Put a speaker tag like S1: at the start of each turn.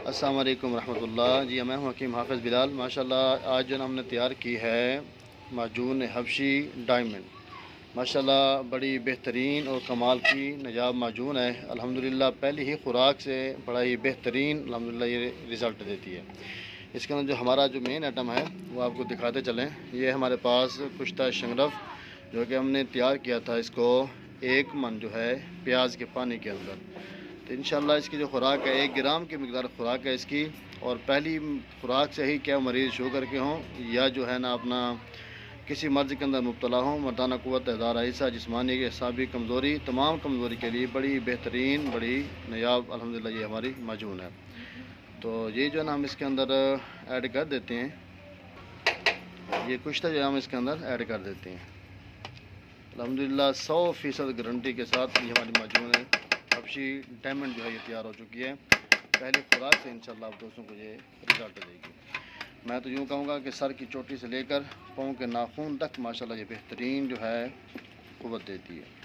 S1: السلام علیکم ورحمۃ اللہ۔ جی میں ہوں حکیم حافظ بلال۔ ماشاءاللہ آج جو ہم نے تیار کی ہے معجون حبشی ڈائمنڈ، ماشاءاللہ بڑی بہترین اور کمال کی نجاب معجون ہے۔ الحمدللہ پہلی ہی خوراک سے بڑا ہی بہترین الحمدللہ یہ رزلٹ دیتی ہے۔ اس کے اندر جو ہمارا جو مین آئٹم ہے وہ آپ کو دکھاتے چلیں۔ یہ ہمارے پاس کشتہ شنگرف جو کہ ہم نے تیار کیا تھا، اس کو 1 من جو ہے پیاز کے پانی کے اندر، تو انشاءاللہ اس کی جو خوراک ہے 1 گرام کی مقدار خوراک ہے اس کی۔ اور پہلی خوراک سے ہی کیا مریض شوگر کے ہوں یا جو ہے نا اپنا کسی مرض کے اندر مبتلا ہوں، مردانہ قوت ادارہ حصہ، جسمانی اعصابی کمزوری، تمام کمزوری کے لیے بڑی بہترین بڑی نایاب الحمدللہ یہ ہماری معجون ہے۔ تو یہ جو ہے نا ہم اس کے اندر ایڈ کر دیتے ہیں، یہ کشتہ جو ہم اس کے اندر ایڈ کر دیتے ہیں۔ الحمدللہ 100% گارنٹی کے ساتھ یہ ہماری معجون ہے حبشی ڈائمنڈ جو ہے یہ تیار ہو چکی ہے۔ پہلی خوراک سے انشاءاللہ آپ دوستوں کو یہ رزلٹ دے گی۔ میں تو یوں کہوں گا کہ سر کی چوٹی سے لے کر پاؤں کے ناخن تک ماشاءاللہ یہ بہترین جو ہے قوت دیتی ہے۔